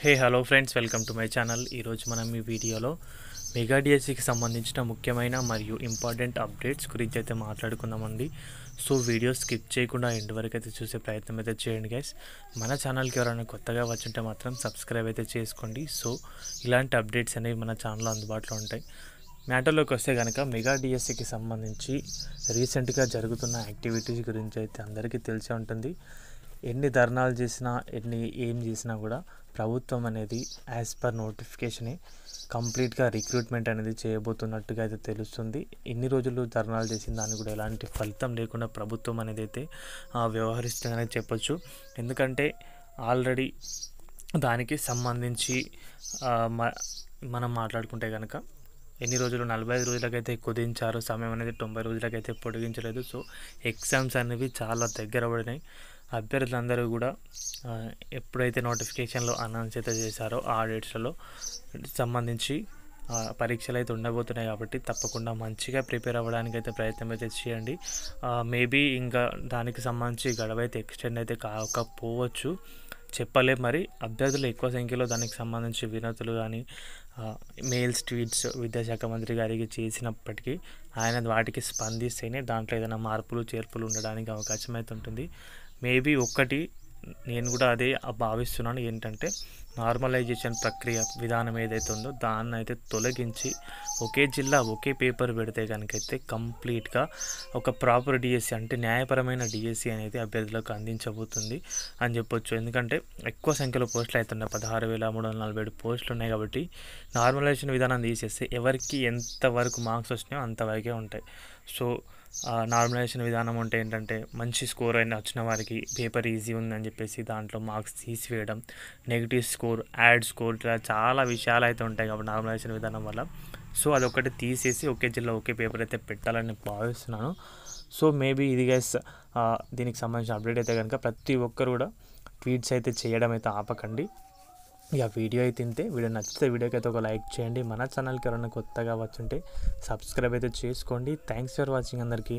Hey hello friends, welcome to my channel. ఈరోజు మనం ఈ వీడియోలో మెగా డిఎస్సికి సంబంధించిన ముఖ్యమైన మరియు ఇంపార్టెంట్ అప్డేట్స్ గురించి అయితే మాట్లాడుకుందామండి. సో వీడియో స్కిప్ చేయకుండా ఎండ్ వరకు అయితే చూసే ప్రయత్నం అయితే చేయండి గైస్. మన ఛానల్కి ఎవరైనా కొత్తగా వచ్చుంటే మాత్రం సబ్స్క్రైబ్ అయితే చేసుకోండి. సో ఇలాంటి అప్డేట్స్ అనేవి మన ఛానల్లో అందుబాటులో ఉంటాయి. మ్యాటర్లోకి వస్తే కనుక మెగా డిఎస్సికి సంబంధించి రీసెంట్గా జరుగుతున్న యాక్టివిటీస్ గురించి అయితే అందరికీ తెలిసే ఉంటుంది. ఎన్ని ధర్నాలు చేసినా ఏం చేసినా కూడా ప్రభుత్వం అనేది యాజ్ పర్ నోటిఫికేషనే కంప్లీట్గా రిక్రూట్మెంట్ అనేది చేయబోతున్నట్టుగా అయితే తెలుస్తుంది. ఇన్ని రోజులు ధర్నాలు చేసిన దానికి కూడా ఎలాంటి ఫలితం లేకుండా ప్రభుత్వం అనేది అయితే వ్యవహరిస్తుందనే చెప్పొచ్చు. ఎందుకంటే ఆల్రెడీ దానికి సంబంధించి మనం మాట్లాడుకుంటే కనుక ఎన్ని రోజులు 45 రోజులకైతే కుదించారు, సమయం అనేది 90 రోజులకైతే పొడిగించలేదు. సో ఎగ్జామ్స్ అనేవి చాలా దగ్గర పడినాయి. అభ్యర్థులందరూ కూడా ఎప్పుడైతే నోటిఫికేషన్లో అనౌన్స్ అయితే చేశారో ఆ డేట్స్లలో సంబంధించి పరీక్షలు అయితే ఉండబోతున్నాయి. కాబట్టి తప్పకుండా మంచిగా ప్రిపేర్ అవ్వడానికి అయితే ప్రయత్నం అయితే చేయండి. మేబీ ఇంకా దానికి సంబంధించి గడువు అయితే ఎక్స్టెండ్ అయితే కాకపోవచ్చు, చెప్పలే. మరి అభ్యర్థులు ఎక్కువ సంఖ్యలో దానికి సంబంధించి వినతులు కానీ మెయిల్స్, ట్వీట్స్ విద్యాశాఖ మంత్రి గారికి చేసినప్పటికీ ఆయన వాటికి స్పందిస్తేనే దాంట్లో ఏదైనా మార్పులు చేర్పులు ఉండడానికి అవకాశం అయితే ఉంటుంది. మేబీ ఒక్కటి నేను కూడా అదే భావిస్తున్నాను, ఏంటంటే నార్మలైజేషన్ ప్రక్రియ విధానం ఏదైతే ఉందో దాన్ని అయితే తొలగించి ఒకే జిల్లా ఒకే పేపర్ పెడితే కనుకైతే కంప్లీట్గా ఒక ప్రాపర్ డిఎస్సి అంటే న్యాయపరమైన డిఎస్సి అనేది అభ్యర్థులకు అందించబోతుంది అని చెప్పొచ్చు. ఎందుకంటే ఎక్కువ సంఖ్యలో పోస్టులు అవుతున్నాయి, 16,347 పోస్టులు ఉన్నాయి. కాబట్టి నార్మలైజేషన్ విధానం తీసేస్తే ఎవరికి ఎంతవరకు మార్క్స్ వచ్చినాయో అంతవరకే ఉంటాయి. సో నార్మలైజేషన్ విధానం అంటే ఏంటంటే మంచి స్కోర్ అయినా వచ్చిన వారికి పేపర్ ఈజీ ఉందని చెప్పేసి దాంట్లో మార్క్స్ తీసివేయడం, నెగిటివ్ స్కోర్, యాడ్ స్కోర్, ఇలా చాలా విషయాలు అయితే ఉంటాయి కాబట్టి నార్మలైజేషన్ విధానం వల్ల. సో అదొకటి తీసేసి ఒకే జిల్లా ఒకే పేపర్ అయితే పెట్టాలని భావిస్తున్నాను. సో మేబీ ఇది గైస్ దీనికి సంబంధించిన అప్డేట్ అయితే కనుక ప్రతి ఒక్కరు కూడా ట్వీట్స్ అయితే చేయడం అయితే ఆపకండి. ఇక వీడియో అయితే ఇంతే. వీడియో నచ్చితే వీడియోకి అయితే ఒక లైక్ చేయండి. మన ఛానల్కి ఎవరైనా కొత్తగా వచ్చుంటే సబ్స్క్రైబ్ అయితే చేసుకోండి. థ్యాంక్స్ ఫర్ వాచింగ్ అందరికీ.